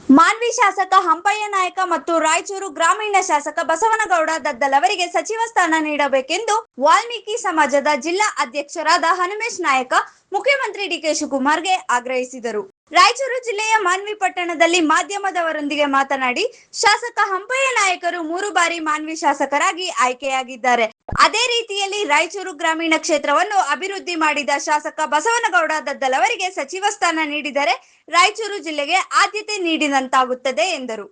ಮಾನ್ವಿ ಶಾಸಕ ಹಂಪಯ್ಯ ನಾಯಕ ಮತ್ತು ರಾಯಚೂರು ಗ್ರಾಮೀಣ ಶಾಸಕ ಬಸವನಗೌಡ ದದ್ದಲ್ ಅವರಿಗೆ ಸಚಿವ ಸ್ಥಾನ ನೀಡಬೇಕೆಂದು ವಾಲ್ಮೀಕಿ ಸಮಾಜದ ಜಿಲ್ಲಾ ಅಧ್ಯಕ್ಷರಾದ ಹನುಮೇಶ್ ನಾಯಕ ಮುಖ್ಯಮಂತ್ರಿ ಡಿಕೆ ಶಿವಕುಮಾರ್ಗೆ ಆಗ್ರಹಿಸಿದರು. ರಾಯಚೂರು ಜಿಲ್ಲೆಯ ಮಾನ್ವಿ ಪಟ್ಟಣದಲ್ಲಿ ಮಾಧ್ಯಮದವರೊಂದಿಗೆ ಮಾತನಾಡಿ, ಶಾಸಕ ಹಂಪಯ್ಯ ನಾಯಕರು 3 ಬಾರಿ ಮಾನ್ವಿ ಶಾಸಕರಾಗಿ ಆಯ್ಕೆಯಾಗಿದ್ದಾರೆ. ಅದೇ ರೀತಿಯಲ್ಲಿ ರಾಯಚೂರು ಗ್ರಾಮೀಣ ಕ್ಷೇತ್ರವನ್ನು ಅಭಿವೃದ್ಧಿ ಮಾಡಿದ ಶಾಸಕ ಬಸವನಗೌಡ ದದ್ದಲ್ ಅವರಿಗೆ ಸಚಿವ ಸ್ಥಾನ ನೀಡಿದರೆ ರಾಯಚೂರು ಜಿಲ್ಲೆಗೆ ಆದ್ಯತೆ ನೀಡಿದಂತಾಗುತ್ತದೆ ಎಂದರು.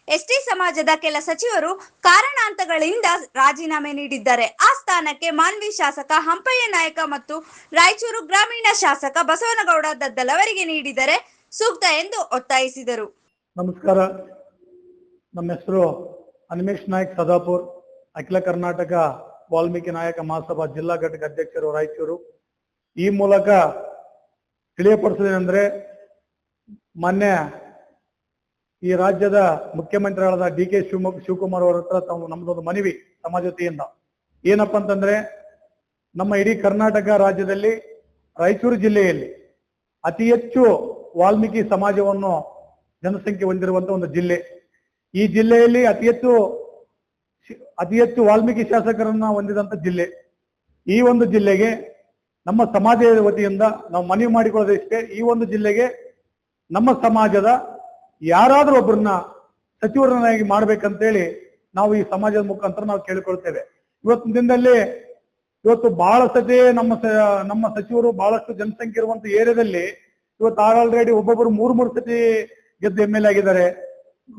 ಎಸ್ಟಿ ಸಮಾಜದ ಕೆಲ ಸಚಿವರು ಕಾರಣಾಂತರಗಳಿಂದ ರಾಜೀನಾಮೆ ನೀಡಿದ್ದಾರೆ. ಆ ಸ್ಥಾನಕ್ಕೆ ಮಾನ್ವಿ ಶಾಸಕ ಹಂಪಯ್ಯ ನಾಯಕ ಮತ್ತು ರಾಯಚೂರು ಗ್ರಾಮೀಣ ಶಾಸಕ ಬಸವನಗೌಡ ದದ್ದಲ್ ಅವರಿಗೆ ನೀಡಿದರೆ ಸೂಕ್ತ ಎಂದು ಒತ್ತಾಯಿಸಿದರು. ನಮಸ್ಕಾರ. ನಮ್ಮ ಹೆಸರು ಹನುಮೇಶ್ ನಾಯಕ್ ಸದಾಪುರ್, ಅಖಿಲ ಕರ್ನಾಟಕ ವಾಲ್ಮೀಕಿ ನಾಯಕ ಮಹಾಸಭಾ ಜಿಲ್ಲಾ ಘಟಕ ಅಧ್ಯಕ್ಷರು ರಾಯಚೂರು. ಈ ಮೂಲಕ ತಿಳಿಯಪಡಿಸೋದೇನೆಂದ್ರೆ, ಮೊನ್ನೆ ಈ ರಾಜ್ಯದ ಮುಖ್ಯಮಂತ್ರಿಗಳಾದ ಡಿ.ಕೆ. ಶಿವಕುಮಾರ್ ಅವರ ಹತ್ರ ನಮ್ದೊಂದು ಮನವಿ ಸಮಾಜ ವತಿಯಿಂದ ಏನಪ್ಪಾ ಅಂತಂದ್ರೆ, ನಮ್ಮ ಇಡೀ ಕರ್ನಾಟಕ ರಾಜ್ಯದಲ್ಲಿ ರಾಯಚೂರು ಜಿಲ್ಲೆಯಲ್ಲಿ ಅತಿ ಹೆಚ್ಚು ವಾಲ್ಮೀಕಿ ಸಮಾಜವನ್ನು ಜನಸಂಖ್ಯೆ ಹೊಂದಿರುವಂತ ಒಂದು ಜಿಲ್ಲೆ. ಈ ಜಿಲ್ಲೆಯಲ್ಲಿ ಅತಿ ಹೆಚ್ಚು ವಾಲ್ಮೀಕಿ ಶಾಸಕರನ್ನ ಹೊಂದಿದಂತ ಜಿಲ್ಲೆ. ಈ ಒಂದು ಜಿಲ್ಲೆಗೆ ನಮ್ಮ ಸಮಾಜದ ವತಿಯಿಂದ ನಾವು ಮನವಿ ಮಾಡಿಕೊಳ್ಳೋದಿಷ್ಟೇ, ಈ ಒಂದು ಜಿಲ್ಲೆಗೆ ನಮ್ಮ ಸಮಾಜದ ಯಾರಾದ್ರೂ ಒಬ್ಬರನ್ನ ಸಚಿವರನ್ನಾಗಿ ಮಾಡ್ಬೇಕಂತೇಳಿ ನಾವು ಈ ಸಮಾಜದ ಮುಖಾಂತರ ನಾವು ಕೇಳಿಕೊಳ್ತೇವೆ. ಇವತ್ತಿನ ದಿನದಲ್ಲಿ ಬಹಳ ಸತಿ ನಮ್ಮ ಸಚಿವರು ಬಹಳಷ್ಟು ಜನಸಂಖ್ಯೆ ಇರುವಂತ ಏರಿಯಾದಲ್ಲಿ ಇವತ್ತು ಆಲ್ರೆಡಿ ಒಬ್ಬೊಬ್ರು 3 ಸತಿ ಗೆದ್ದು MLA ಆಗಿದ್ದಾರೆ,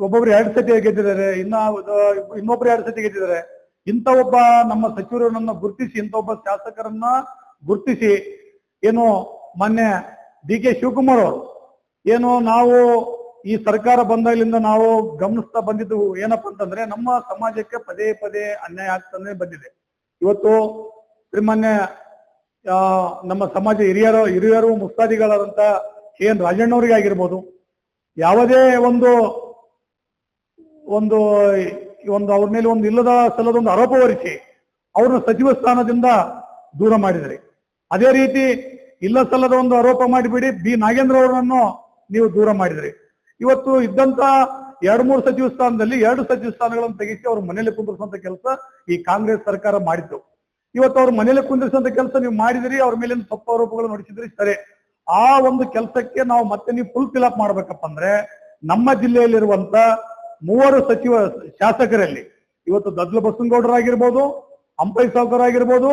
ಒಬ್ಬೊಬ್ರು 2 ಸತಿ ಗೆದ್ದಿದ್ದಾರೆ, ಇನ್ನೊಬ್ರು 2 ಸತಿ ಗೆದ್ದಿದ್ದಾರೆ. ಇಂಥ ಒಬ್ಬ ನಮ್ಮ ಸಚಿವರನ್ನ ಗುರುತಿಸಿ, ಇಂಥ ಒಬ್ಬ ಶಾಸಕರನ್ನ ಗುರುತಿಸಿ ಏನು ಮೊನ್ನೆ ಡಿ.ಕೆ. ಶಿವಕುಮಾರ್ ಅವರು ಏನು ನಾವು ಈ ಸರ್ಕಾರ ಬಂದಾಗಲಿಂದ ನಾವು ಗಮನಿಸ್ತಾ ಬಂದಿದ್ದು ಏನಪ್ಪಾ ಅಂತಂದ್ರೆ, ನಮ್ಮ ಸಮಾಜಕ್ಕೆ ಪದೇ ಪದೇ ಅನ್ಯಾಯ ಆಗ್ತಾನೆ ಬಂದಿದೆ. ಇವತ್ತು ಮೊನ್ನೆ ನಮ್ಮ ಸಮಾಜ ಹಿರಿಯರು ಮುಸ್ತಾದಿಗಳಾದಂತ KN ರಾಜಣ್ಣವರಿಗೆ ಆಗಿರ್ಬೋದು, ಯಾವುದೇ ಒಂದು ಅವ್ರ ಮೇಲೆ ಒಂದು ಇಲ್ಲದ ಸಲ್ಲದ ಒಂದು ಆರೋಪ ಹೊರಿಸಿ ಅವ್ರನ್ನ ಸಚಿವ ಸ್ಥಾನದಿಂದ ದೂರ ಮಾಡಿದ್ರಿ. ಅದೇ ರೀತಿ ಇಲ್ಲ ಸಲ್ಲದ ಒಂದು ಆರೋಪ ಮಾಡಿಬಿಡಿ ಬಿ ನಾಗೇಂದ್ರ ಅವರನ್ನು ನೀವು ದೂರ ಮಾಡಿದ್ರಿ. ಇವತ್ತು ಇದ್ದಂತ 2-3 ಸಚಿವ ಸ್ಥಾನದಲ್ಲಿ 2 ಸಚಿವ ಸ್ಥಾನಗಳನ್ನು ತೆಗಿಸಿ ಅವ್ರ ಮನೇಲಿ ಕುಂದಿರಿಸುವಂತ ಕೆಲಸ ಈ ಕಾಂಗ್ರೆಸ್ ಸರ್ಕಾರ ಮಾಡಿತ್ತು. ಇವತ್ತು ಅವ್ರ ಮನೇಲಿ ಕುಂದಿರಿಸುವಂತ ಕೆಲಸ ನೀವು ಮಾಡಿದ್ರಿ, ಅವ್ರ ಮೇಲೆ ತಪ್ಪು ಆರೋಪಗಳು ನಡೆಸಿದ್ರಿ. ಸರಿ, ಆ ಒಂದು ಕೆಲಸಕ್ಕೆ ನಾವು ಮತ್ತೆ ನೀವು ಫುಲ್ ಫಿಲ್ ಅಪ್ ಮಾಡ್ಬೇಕಪ್ಪ ಅಂದ್ರೆ, ನಮ್ಮ ಜಿಲ್ಲೆಯಲ್ಲಿರುವಂತ 3 ಶಾಸಕರಲ್ಲಿ ಇವತ್ತು ದದ್ಲ ಬಸವನಗೌಡರಾಗಿರ್ಬೋದು, ಹಂಪಯ್ಯ ಸಾವ್ಕಾರ ಆಗಿರ್ಬೋದು,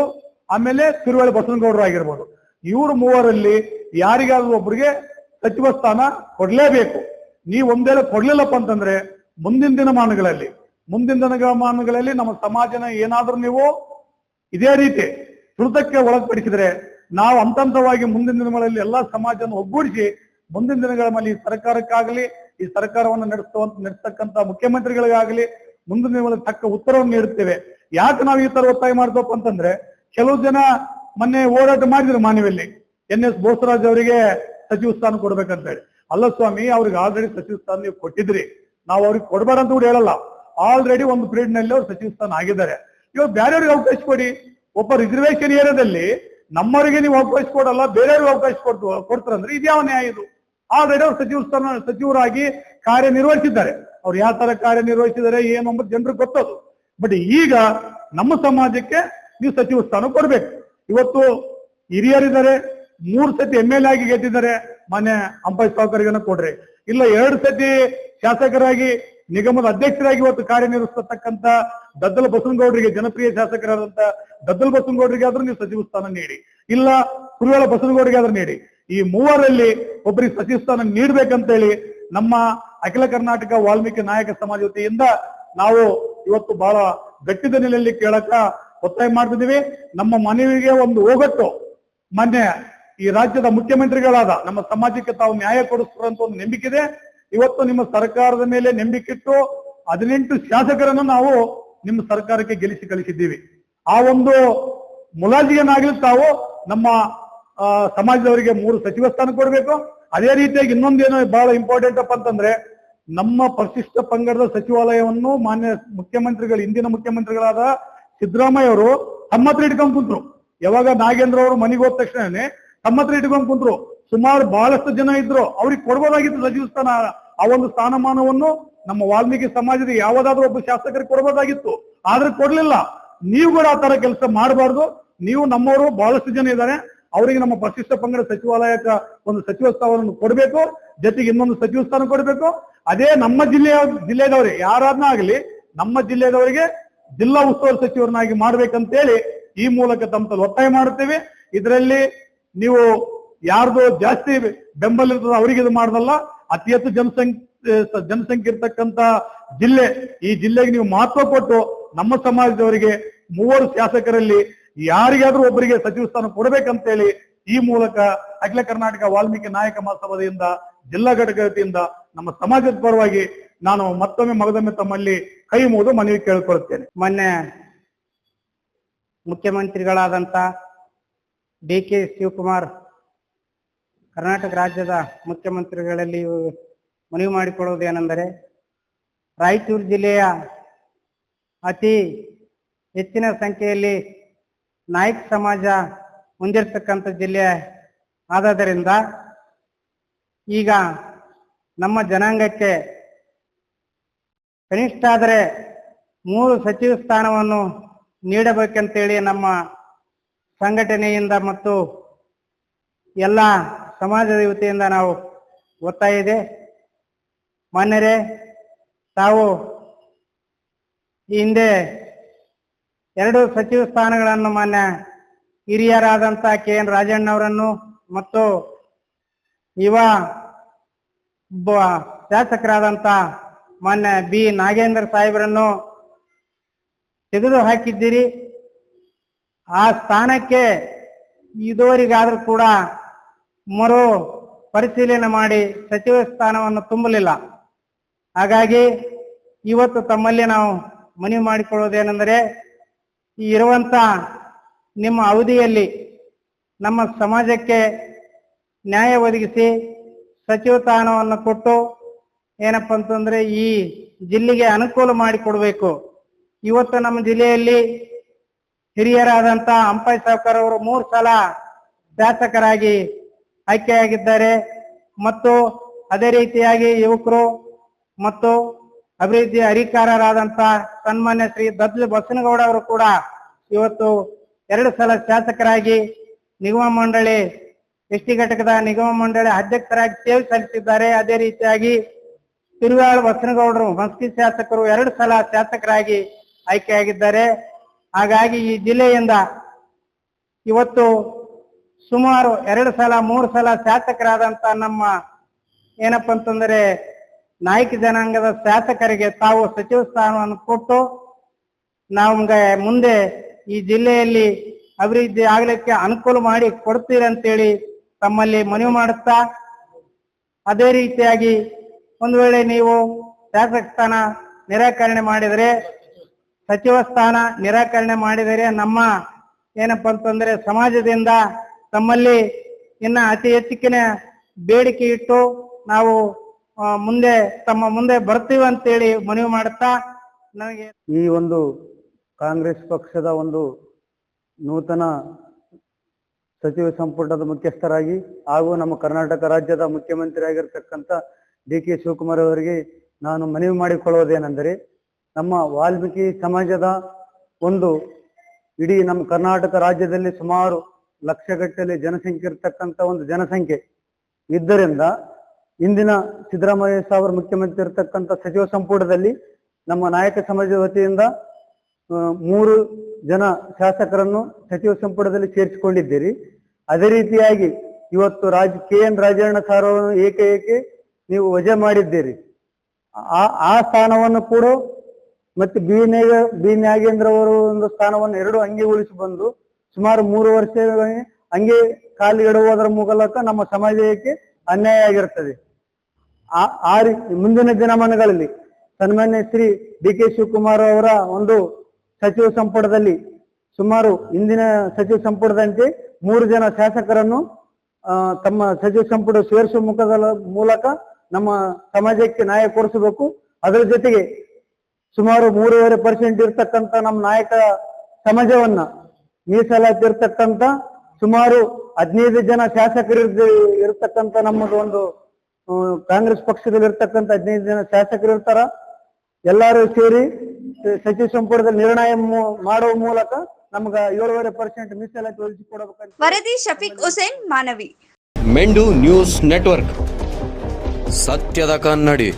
ಆಮೇಲೆ ತಿರುವಳಿ ಬಸವನಗೌಡರಾಗಿರ್ಬೋದು, ಇವ್ರು 3ರಲ್ಲಿ ಯಾರಿಗಾದ್ರೂ ಒಬ್ಬರಿಗೆ ಸಚಿವ ಸ್ಥಾನ ಕೊಡ್ಲೇಬೇಕು. ನೀವು ಒಂದೇಳೆ ಕೊಡ್ಲಿಲ್ಲಪ್ಪ ಅಂತಂದ್ರೆ ಮುಂದಿನ ದಿನಮಾನಗಳಲ್ಲಿ ನಮ್ಮ ಸಮಾಜನ ಏನಾದ್ರೂ ನೀವು ಇದೇ ರೀತಿ ತುಳಿತಕ್ಕೆ ಒಳಪಡಿಸಿದ್ರೆ ನಾವು ಹಂತವಾಗಿ ಮುಂದಿನ ದಿನಗಳಲ್ಲಿ ಎಲ್ಲಾ ಸಮಾಜನ ಒಗ್ಗೂಡಿಸಿ ಮುಂದಿನ ದಿನಗಳಲ್ಲಿ ಈ ಸರ್ಕಾರಕ್ಕಾಗಲಿ, ಈ ಸರ್ಕಾರವನ್ನು ನಡೆಸ್ತಕ್ಕಂತ ಮುಖ್ಯಮಂತ್ರಿಗಳಿಗಾಗಲಿ ಮುಂದಿನ ದಿನಗಳಲ್ಲಿ ತಕ್ಕ ಉತ್ತರವನ್ನು ನೀಡುತ್ತೇವೆ. ಯಾಕೆ ನಾವು ಈ ತರ ಒತ್ತಾಯ ಮಾಡ್ತಪ್ಪ ಅಂತಂದ್ರೆ, ಕೆಲವು ಜನ ಮೊನ್ನೆ ಹೋರಾಟ ಮಾಡಿದ್ರು ಮಾನ್ಯದಲ್ಲಿ NS ಬೋಸರಾಜ್ ಅವರಿಗೆ ಸಚಿವ ಸ್ಥಾನ ಕೊಡ್ಬೇಕಂತ ಹೇಳಿ. ಅಲ್ಲ ಸ್ವಾಮಿ, ಅವ್ರಿಗೆ ಆಲ್ರೆಡಿ ಸಚಿವ ಸ್ಥಾನ ನೀವು ಕೊಟ್ಟಿದ್ರಿ, ನಾವು ಅವ್ರಿಗೆ ಕೊಡ್ಬೇಡ ಅಂತ ಕೂಡ ಹೇಳಲ್ಲ. ಆಲ್ರೆಡಿ ಒಂದು ಪೀರಿಯಡ್ ನಲ್ಲಿ ಅವ್ರು ಸಚಿವ ಸ್ಥಾನ ಆಗಿದ್ದಾರೆ. ಇವಾಗ ಬೇರೆಯವ್ರಿಗೆ ಅವಕಾಶ ಕೊಡಿ. ಒಬ್ಬ ರಿಸರ್ವೇಶನ್ ಏರಿಯಾದಲ್ಲಿ ನಮ್ಮವರಿಗೆ ನೀವು ಅವಕಾಶ ಕೊಡಲ್ಲ, ಬೇರೆಯವ್ರಿಗೆ ಅವಕಾಶ ಕೊಡ್ತಾರಂದ್ರೆ ಇದ್ಯಾವ ನ್ಯಾಯ ಇದು? ಆಲ್ರೆಡಿ ಅವ್ರು ಸಚಿವರಾಗಿ ಕಾರ್ಯನಿರ್ವಹಿಸಿದ್ದಾರೆ. ಅವ್ರು ಯಾವ ತರ ಕಾರ್ಯನಿರ್ವಹಿಸಿದ್ದಾರೆ ಏನು ಅಂಬುದು ಜನರಿಗೆ ಗೊತ್ತದು. ಬಟ್ ಈಗ ನಮ್ಮ ಸಮಾಜಕ್ಕೆ ನೀವು ಸಚಿವ ಸ್ಥಾನ ಕೊಡ್ಬೇಕು. ಇವತ್ತು ಹಿರಿಯರಿದ್ದಾರೆ, 3 ಸತಿ MLA ಆಗಿ ಗೆದ್ದಿದ್ದಾರೆ, ಮೊನ್ನೆ ಹಂಪಯ್ಯ ಸಾವ್ಕರಿಗೆ ಕೊಡ್ರಿ. ಇಲ್ಲ 2 ಸತಿ ಶಾಸಕರಾಗಿ ನಿಗಮದ ಅಧ್ಯಕ್ಷರಾಗಿ ಇವತ್ತು ಕಾರ್ಯನಿರ್ವಹಿಸತಕ್ಕಂತ ದದ್ದಲ ಬಸವನಗೌಡರಿಗೆ, ಜನಪ್ರಿಯ ಶಾಸಕರಾದಂತ ದದ್ದಲ ಬಸವನಗೌಡರಿಗೆ ಆದ್ರೂ ನೀವು ಸಚಿವ ಸ್ಥಾನ ನೀಡಿ, ಇಲ್ಲ ಕುರುವೇಳ ಬಸವನಗೌಡರಿಗೆ ಆದ್ರೂ ನೀಡಿ. ಈ 3ರಲ್ಲಿ ಒಬ್ಬರಿಗೆ ಸಚಿವ ಸ್ಥಾನ ನೀಡ್ಬೇಕಂತೇಳಿ ನಮ್ಮ ಅಖಿಲ ಕರ್ನಾಟಕ ವಾಲ್ಮೀಕಿ ನಾಯಕ ಸಮಾಜ ವತಿಯಿಂದ ನಾವು ಇವತ್ತು ಬಹಳ ಗಟ್ಟಿದ ನೆಲೆಯಲ್ಲಿ ಕೇಳಕ ಒತ್ತಾಯ ಮಾಡ್ತಿದ್ದೀವಿ. ನಮ್ಮ ಮನವಿಗೆ ಒಂದು ಹೋಗಟ್ಟು ಮೊನ್ನೆ ಈ ರಾಜ್ಯದ ಮುಖ್ಯಮಂತ್ರಿಗಳಾದ ನಮ್ಮ ಸಮಾಜಕ್ಕೆ ತಾವು ನ್ಯಾಯ ಕೊಡಿಸ್ತಾರಂತ ಒಂದು ನಂಬಿಕೆ ಇದೆ. ಇವತ್ತು ನಿಮ್ಮ ಸರ್ಕಾರದ ಮೇಲೆ ನಂಬಿಕೆಟ್ಟು 18 ಶಾಸಕರನ್ನು ನಾವು ನಿಮ್ಮ ಸರ್ಕಾರಕ್ಕೆ ಗೆಲ್ಲಿಸಿ ಕಳಿಸಿದ್ದೀವಿ. ಆ ಒಂದು ಮುಲಾಜಿಗೆನಾಗಲಿ ತಾವು ನಮ್ಮ ಸಮಾಜದವರಿಗೆ 3 ಸಚಿವ ಸ್ಥಾನ ಕೊಡ್ಬೇಕು. ಅದೇ ರೀತಿಯಾಗಿ ಇನ್ನೊಂದೇನೋ ಬಹಳ ಇಂಪಾರ್ಟೆಂಟ್ ಅಪ್ಪ ಅಂತಂದ್ರೆ, ನಮ್ಮ ಪರಿಶಿಷ್ಟ ಪಂಗಡದ ಸಚಿವಾಲಯವನ್ನು ಮಾನ್ಯ ಹಿಂದಿನ ಮುಖ್ಯಮಂತ್ರಿಗಳಾದ ಸಿದ್ದರಾಮಯ್ಯ ಅವರು ತಮ್ಮ ಹತ್ರ ಇಟ್ಕೊಂಡ್ ಕುಂತ್ರು. ಯಾವಾಗ ನಾಗೇಂದ್ರ ಅವರು ಮನೆಗೆ ಹೋದ ತಕ್ಷಣನೇ ತಮ್ಮ ಹತ್ರ ಇಟ್ಕೊಂಡ್ ಕುಂತ್ರು. ಸುಮಾರು ಬಹಳಷ್ಟು ಜನ ಇದ್ರು, ಅವ್ರಿಗೆ ಕೊಡ್ಬೋದಾಗಿತ್ತು ಸಚಿವ ಸ್ಥಾನ. ಆ ಒಂದು ಸ್ಥಾನಮಾನವನ್ನು ನಮ್ಮ ವಾಲ್ಮೀಕಿ ಸಮಾಜದ ಯಾವುದಾದ್ರೂ ಒಬ್ಬ ಶಾಸಕರಿಗೆ ಕೊಡಬಹುದಾಗಿತ್ತು, ಆದ್ರೆ ಕೊಡ್ಲಿಲ್ಲ. ನೀವು ಕೂಡ ಆ ತರ ಕೆಲಸ ಮಾಡಬಾರ್ದು. ನೀವು ನಮ್ಮವರು ಬಹಳಷ್ಟು ಜನ ಇದ್ದಾರೆ, ಅವರಿಗೆ ನಮ್ಮ ಪರಿಶಿಷ್ಟ ಪಂಗಡ ಸಚಿವಾಲಯಕ್ಕೆ ಒಂದು ಸಚಿವ ಸ್ಥಾನವನ್ನು ಕೊಡಬೇಕು, ಜೊತೆಗೆ ಇನ್ನೊಂದು ಸಚಿವ ಸ್ಥಾನ ಕೊಡಬೇಕು. ಅದೇ ನಮ್ಮ ಜಿಲ್ಲೆದವರಿಗೆ ಯಾರಾದ್ರೂ ಆಗಲಿ ನಮ್ಮ ಜಿಲ್ಲೆದವರಿಗೆ ಜಿಲ್ಲಾ ಉಸ್ತುವಾರಿ ಸಚಿವರನ್ನಾಗಿ ಮಾಡ್ಬೇಕಂತೇಳಿ ಈ ಮೂಲಕ ತಮ್ಮಲ್ಲಿ ಒತ್ತಾಯ ಮಾಡುತ್ತೇವೆ. ಇದರಲ್ಲಿ ನೀವು ಯಾರ್ದು ಜಾಸ್ತಿ ಬೆಂಬಲ ಇರ್ತದೆ ಅವರಿಗೆ ಇದು ಮಾಡದಲ್ಲ, ಅತಿ ಹೆಚ್ಚು ಜನಸಂಖ್ಯೆ ಇರ್ತಕ್ಕಂತ ಜಿಲ್ಲೆ, ಈ ಜಿಲ್ಲೆಗೆ ನೀವು ಮಹತ್ವ ಕೊಟ್ಟು ನಮ್ಮ ಸಮಾಜದವರಿಗೆ 3 ಶಾಸಕರಲ್ಲಿ ಯಾರಿಗಾದ್ರೂ ಒಬ್ಬರಿಗೆ ಸಚಿವ ಸ್ಥಾನ ಕೊಡಬೇಕಂತೇಳಿ ಈ ಮೂಲಕ ಅಖಿಲ ಕರ್ನಾಟಕ ವಾಲ್ಮೀಕಿ ನಾಯಕ ಮಹಾಸಭಾದಿಂದ ಜಿಲ್ಲಾ ಘಟಕ ವತಿಯಿಂದ ನಮ್ಮ ಸಮಾಜದ ಪರವಾಗಿ ನಾನು ಮತ್ತೊಮ್ಮೆ ಮಗದೊಮ್ಮೆ ತಮ್ಮಲ್ಲಿ ಕೈ ಮುಗಿದು ಮನವಿ ಕೇಳಿಕೊಳ್ಳುತ್ತೇನೆ. ಮೊನ್ನೆ ಮುಖ್ಯಮಂತ್ರಿಗಳಾದಂತ DK ಶಿವಕುಮಾರ್ ಕರ್ನಾಟಕ ರಾಜ್ಯದ ಮುಖ್ಯಮಂತ್ರಿಗಳಲ್ಲಿ ಮನವಿ ಮಾಡಿಕೊಳ್ಳುವುದೇನೆಂದರೆ, ರಾಯಚೂರು ಜಿಲ್ಲೆಯ ಅತಿ ಹೆಚ್ಚಿನ ಸಂಖ್ಯೆಯಲ್ಲಿ ನಾಯಕ ಸಮಾಜ ಹೊಂದಿರತಕ್ಕಂಥ ಜಿಲ್ಲೆ ಆದದರಿಂದ ಈಗ ನಮ್ಮ ಜನಾಂಗಕ್ಕೆ ಕನಿಷ್ಠ ಆದರೆ 3 ಸಚಿವ ಸ್ಥಾನವನ್ನು ನೀಡಬೇಕಂತೇಳಿ ನಮ್ಮ ಸಂಘಟನೆಯಿಂದ ಮತ್ತು ಎಲ್ಲ ಸಮಾಜದ ವತಿಯಿಂದ ನಾವು ಒತ್ತಾಯ ಇದೆ. ಮಾನ್ಯರೇ, ತಾವು ಈ ಹಿಂದೆ 2 ಸಚಿವ ಸ್ಥಾನಗಳನ್ನು ಮಾನ್ಯ ಹಿರಿಯರಾದಂಥ KN ರಾಜಣ್ಣವರನ್ನು ಮತ್ತು ಯುವ ಶಾಸಕರಾದಂಥ ಮಾನ್ಯ B ನಾಗೇಂದ್ರ ಸಾಹೇಬರನ್ನು ತೆಗೆದು ಹಾಕಿದ್ದೀರಿ. ಆ ಸ್ಥಾನಕ್ಕೆ ಇದುವರೆಗಾದ್ರೂ ಕೂಡ ಮರು ಪರಿಶೀಲನೆ ಮಾಡಿ ಸಚಿವ ಸ್ಥಾನವನ್ನು ತುಂಬಲಿಲ್ಲ. ಹಾಗಾಗಿ ಇವತ್ತು ತಮ್ಮಲ್ಲಿ ನಾವು ಮನವಿ ಮಾಡಿಕೊಳ್ಳುವುದೇನೆಂದರೆ, ಈ ಇರುವಂತ ನಿಮ್ಮ ಅವಧಿಯಲ್ಲಿ ನಮ್ಮ ಸಮಾಜಕ್ಕೆ ನ್ಯಾಯ ಒದಗಿಸಿ ಸಚಿವ ಸ್ಥಾನವನ್ನು ಕೊಟ್ಟು ಏನಪ್ಪ ಅಂತಂದ್ರೆ ಈ ಜಿಲ್ಲೆಗೆ ಅನುಕೂಲ ಮಾಡಿಕೊಡ್ಬೇಕು. ಇವತ್ತು ನಮ್ಮ ಜಿಲ್ಲೆಯಲ್ಲಿ ಹಿರಿಯರಾದಂತ ಅಂಪೈ ಸಾವ್ಕಾರ್ ಅವರು 3 ಸಲ ಶಾಸಕರಾಗಿ ಆಯ್ಕೆಯಾಗಿದ್ದಾರೆ ಮತ್ತು ಅದೇ ರೀತಿಯಾಗಿ ಯುವಕರು ಮತ್ತು ಅಭಿವೃದ್ಧಿ ಅಧಿಕಾರರಾದಂತ ಸನ್ಮಾನ್ಯ ಶ್ರೀ ದದ್ಲು ಬಸನಗೌಡ ಅವರು ಕೂಡ ಇವತ್ತು 2 ಸಲ ಶಾಸಕರಾಗಿ ನಿಗಮ ಮಂಡಳಿ ಎಸ್ಟಿ ಘಟಕದ ನಿಗಮ ಮಂಡಳಿ ಅಧ್ಯಕ್ಷರಾಗಿ ಸೇವೆ ಸಲ್ಲಿಸಿದ್ದಾರೆ. ಅದೇ ರೀತಿಯಾಗಿ ತಿರುವಾಳ ಬಸನಗೌಡರು ಮಸ್ಕಿ ಶಾಸಕರು 2 ಸಲ ಶಾಸಕರಾಗಿ ಆಯ್ಕೆಯಾಗಿದ್ದಾರೆ. ಹಾಗಾಗಿ ಈ ಜಿಲ್ಲೆಯಿಂದ ಇವತ್ತು ಸುಮಾರು 2 ಸಲ 3 ಸಲ ಶಾಸಕರಾದಂತ ನಮ್ಮ ಏನಪ್ಪ ಅಂತಂದ್ರೆ ನಾಯಕ ಜನಾಂಗದ ಶಾಸಕರಿಗೆ ತಾವು ಸಚಿವ ಸ್ಥಾನವನ್ನು ಕೊಟ್ಟು ನಮ್ಗೆ ಮುಂದೆ ಈ ಜಿಲ್ಲೆಯಲ್ಲಿ ಅಭಿವೃದ್ಧಿ ಆಗ್ಲಿಕ್ಕೆ ಅನುಕೂಲ ಮಾಡಿ ಕೊಡ್ತೀರಂತೇಳಿ ತಮ್ಮಲ್ಲಿ ಮನವಿ ಮಾಡುತ್ತಾ, ಅದೇ ರೀತಿಯಾಗಿ ಒಂದು ವೇಳೆ ನೀವು ಶಾಸಕ ಸ್ಥಾನ ನಿರಾಕರಣೆ ಮಾಡಿದರೆ, ಸಚಿವ ಸ್ಥಾನ ನಿರಾಕರಣೆ ಮಾಡಿದರೆ ನಮ್ಮ ಏನಪ್ಪ ಅಂತಂದ್ರೆ ಸಮಾಜದಿಂದ ತಮ್ಮಲ್ಲಿ ಇನ್ನ ಅತಿ ಹೆಚ್ಚಿನ ಬೇಡಿಕೆ ಇಟ್ಟು ನಾವು ಮುಂದೆ ತಮ್ಮ ಮುಂದೆ ಬರ್ತೀವಿ ಅಂತೇಳಿ ಮನವಿ ಮಾಡುತ್ತಾ, ನನಗೆ ಈ ಒಂದು ಕಾಂಗ್ರೆಸ್ ಪಕ್ಷದ ಒಂದು ನೂತನ ಸಚಿವ ಸಂಪುಟದ ಮುಖ್ಯಸ್ಥರಾಗಿ ಹಾಗೂ ನಮ್ಮ ಕರ್ನಾಟಕ ರಾಜ್ಯದ ಮುಖ್ಯಮಂತ್ರಿ ಆಗಿರ್ತಕ್ಕಂಥ DK ಶಿವಕುಮಾರ್ ಅವರಿಗೆ ನಾನು ಮನವಿ ಮಾಡಿಕೊಳ್ಳುವುದೇನೆಂದರೆ, ನಮ್ಮ ವಾಲ್ಮೀಕಿ ಸಮಾಜದ ಒಂದು ಇಡೀ ನಮ್ಮ ಕರ್ನಾಟಕ ರಾಜ್ಯದಲ್ಲಿ ಸುಮಾರು ಲಕ್ಷಗಟ್ಟಲೆ ಜನಸಂಖ್ಯೆ ಇರ್ತಕ್ಕಂಥ ಒಂದು ಜನಸಂಖ್ಯೆ ಇದ್ದರಿಂದ ಇಂದಿನ ಸಿದ್ದರಾಮಯ್ಯ ಸಾಹೇಬರು ಮುಖ್ಯಮಂತ್ರಿ ಇರ್ತಕ್ಕಂಥ ಸಚಿವ ಸಂಪುಟದಲ್ಲಿ ನಮ್ಮ ನಾಯಕ ಸಮಾಜದ ವತಿಯಿಂದ 3 ಜನ ಶಾಸಕರನ್ನು ಸಚಿವ ಸಂಪುಟದಲ್ಲಿ ಸೇರಿಸಿಕೊಂಡಿದ್ದೀರಿ. ಅದೇ ರೀತಿಯಾಗಿ ಇವತ್ತು KN ರಾಜಣ್ಣ ಸಾರ್ ಅವರನ್ನು ಏಕೆ ನೀವು ವಜಾ ಮಾಡಿದ್ದೀರಿ. ಆ ಸ್ಥಾನವನ್ನು ಕೂಡ ಮತ್ತೆ ಬಿ ನಾಗೇಂದ್ರ ಅವರು ಒಂದು ಸ್ಥಾನವನ್ನು 2 ಹಂಗೆ ಉಳಿಸಿ ಬಂದು ಸುಮಾರು 3 ವರ್ಷ ಹಂಗೆ ಖಾಲಿ ಇಡುವುದರ ಮೂಲಕ ನಮ್ಮ ಸಮಾಜಕ್ಕೆ ಅನ್ಯಾಯ ಆಗಿರ್ತದೆ. ಮುಂದಿನ ದಿನಮಾನಗಳಲ್ಲಿ ಸನ್ಮಾನ್ಯ ಶ್ರೀ DK ಶಿವಕುಮಾರ್ ಅವರ ಒಂದು ಸಚಿವ ಸಂಪುಟದಲ್ಲಿ ಸುಮಾರು ಇಂದಿನ ಸಚಿವ ಸಂಪುಟದಂತೆ 3 ಜನ ಶಾಸಕರನ್ನು ತಮ್ಮ ಸಚಿವ ಸಂಪುಟ ಸೇರಿಸುವ ಮೂಲಕ ನಮ್ಮ ಸಮಾಜಕ್ಕೆ ನ್ಯಾಯ ಕೊಡಿಸಬೇಕು. ಅದರ ಜೊತೆಗೆ ಸುಮಾರು 3.5% ಇರ್ತಕ್ಕಂಥ ನಮ್ಮ ನಾಯಕ ಸಮಾಜವನ್ನ ಮೀಸಲಾತಿ ಇರ್ತಕ್ಕಂಥ ಸುಮಾರು 15 ಜನ ಶಾಸಕರು ಇರ್ತಕ್ಕಂಥ ನಮ್ಮದು ಒಂದು ಕಾಂಗ್ರೆಸ್ ಪಕ್ಷದಲ್ಲಿ ಇರ್ತಕ್ಕಂಥ 15 ಜನ ಶಾಸಕರು ಇರ್ತಾರ. ಎಲ್ಲರೂ ಸೇರಿ ಸಚಿವ ಸಂಪುಟದಲ್ಲಿ ನಿರ್ಣಯ ಮಾಡುವ ಮೂಲಕ ನಮ್ಗ 7.5% ಮೀಸಲಾತಿ ಒದಗಿಸಿಕೊಡಬೇಕಂತ. ವರದಿ ಶಫೀಕ್ ಹುಸೇನ್, ಮಾನವಿ. ಮೆಂಡು ನ್ಯೂಸ್ ನೆಟ್ವರ್ಕ್, ಸತ್ಯದ ಕನ್ನಡಿ.